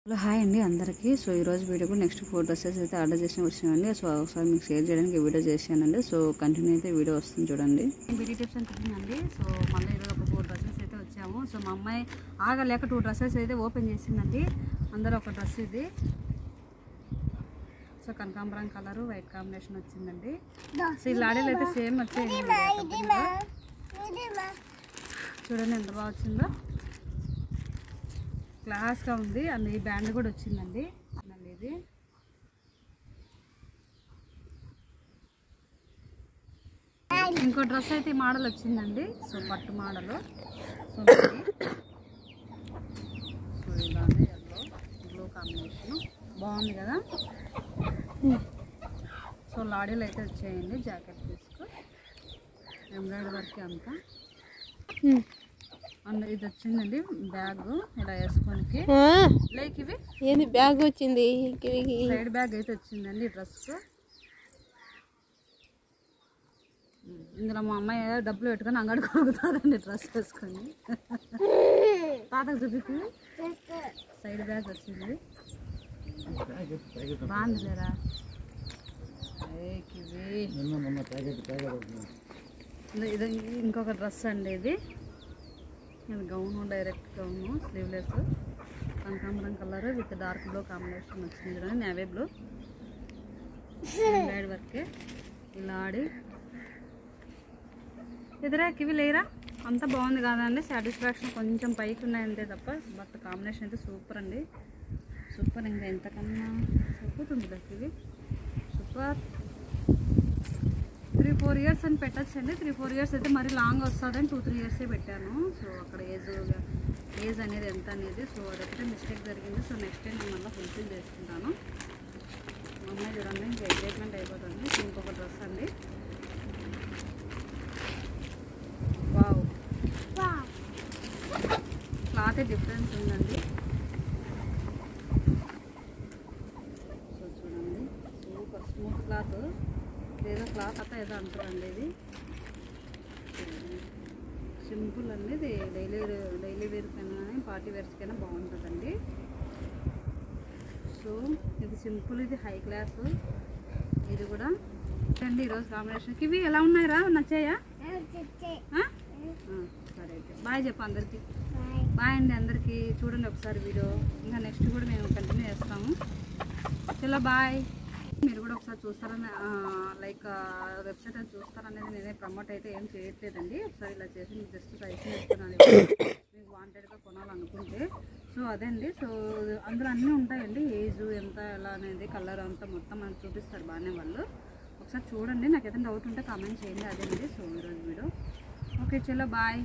Hello hi అండి అందరికీ. So ఈరోజు వీడియోకు నెక్స్ట్ 4 డ్రెస్సెస్ అయితే ఆర్డర్ చేసి వచ్చానండి. సో ఒకసారి మీకు షేర్ చేయడానికి వీడియో చేశానండి. సో కంటిన్యూ అయితే వీడియో వస్తుంది చూడండి. బ్యూటీ టిప్స్ అని తిరిగిందండి. సో మళ్ళీ ఈరోజు ఒక 4 డ్రెస్సెస్ అయితే వచ్చాము. సో మా అమ్మాయి ఆగలేక 2 డ్రెస్సెస్ అయితే ఓపెన్ చేసిందండి. అందరూ ఒక డ్రెస్ ఇది. సో కనకాంబరం కలరు వైట్ కాంబినేషన్ వచ్చిందండి. సో ఈ లాడీలు అయితే సేమ్ వచ్చాయి చూడండి ఎంత బాగా వచ్చిందో. క్లాస్గా ఉంది అండ్ ఈ బ్యాండ్ కూడా వచ్చిందండి. ఇది ఇంకో డ్రెస్ అయితే ఈ మోడల్ వచ్చిందండి. సో పట్టు మోడల్. సో ఇలాంటి ఎల్లో బ్లూ కాంబినేషన్ బాగుంది కదా. సో లాడీలు అయితే వచ్చాయండి. జాకెట్ తీసుకు ఎంబ్రాయిడరీ వర్క్ అంతా. అండ్ ఇది వచ్చిందండి బ్యాగ్ ఇలా వేసుకోనికి. లైక్ ఇవి ఏంది బ్యాగ్ వచ్చింది, సైడ్ బ్యాగ్ అయితే వచ్చిందండి డ్రెస్. ఇందులో మా అమ్మాయి డబ్బులు పెట్టుకొని అంగడి కొడుకుతారండి డ్రెస్ వేసుకొని. తాతకు చూపి సైడ్ బ్యాగ్ వచ్చింది బాగుంది లేరా. ఇది ఇంకొక డ్రెస్ అండి. ఇది గౌను, డైరెక్ట్ గౌను, స్లీవ్లెస్, కనకాంబరం colour with dark blue combination వచ్చింది చూడండి. నేవీ బ్లూ ఎంబ్రాయిడరీ వర్క్ ఇలా ఆడి ఎదురా కివి లేరా. అంత బాగుంది కాదండి. సాటిస్ఫాక్షన్ కొంచెం పైకి ఉన్నాయంతే తప్ప బట్ కాంబినేషన్ అయితే సూపర్ అండి. సూపర్. ఇంకా ఎంతకన్నా సరిపోతుంది కివి. సూపర్. 3-4 ఇయర్స్ అని పెట్టచ్చండి. 3-4 ఇయర్స్ అయితే మరీ లాంగ్ వస్తుందని 2-3 ఇయర్సే పెట్టాను. సో అక్కడ ఏజ్ అనేది ఎంత అనేది. సో అదొకటే మిస్టేక్ జరిగింది. సో నెక్స్ట్ టైం నేను మళ్ళీ ఫుల్ఫిల్ చేసుకుంటాను. మా అమ్మాయి చూడండి ఇంకా ఎగ్జైట్మెంట్ అయిపోతుంది. ఇంకొక డ్రెస్ అండి. వావ్, క్లాత్ డిఫరెన్స్ ఉందండి. సో చూడండి సూపర్ స్మూత్ క్లాత్. ఏదో క్లాత్ అట్లా ఏదో అంటారండి. ఇది సింపుల్ అండి. ఇది డైలీ వేర్కైనా కానీ పార్టీ వేర్స్కైనా బాగుంటుందండి. సో ఇది సింపుల్, ఇది హై క్లాస్. ఇది కూడా అండి. ఈరోజు కాంబినేషన్కి ఇవి ఎలా ఉన్నాయిరా, నచ్చాయా? సరే అయితే బాయ్ చెప్పు అందరికీ. బాయ్ అండి అందరికీ. చూడండి ఒకసారి వీడియో. ఇంకా నెక్స్ట్ కూడా మేము కంటిన్యూ చేస్తాము. చలో బాయ్. మీరు కూడా ఒకసారి చూస్తారని లైక్ వెబ్సైట్ అని చూస్తారనేది నేనే ప్రమోట్ అయితే ఏం చేయట్లేదండి. ఒకసారి ఇలా చేసి మీకు జస్ట్ సజెషన్ ఇస్తున్నాను మీకు వాంటెడ్గా కొనాలనుకుంటే. సో అదే అండి. సో అందులో అన్నీ ఉంటాయండి. ఏజ్ ఎంత ఎలా అనేది కలర్ అంతా మొత్తం మనకు చూపిస్తారు బాగానే వాళ్ళు. ఒకసారి చూడండి. నాకు ఏదైనా డౌట్ ఉంటే కామెంట్ చేయండి. అదే అండి. సో ఈరోజు వీడియో ఓకే. చలో బాయ్.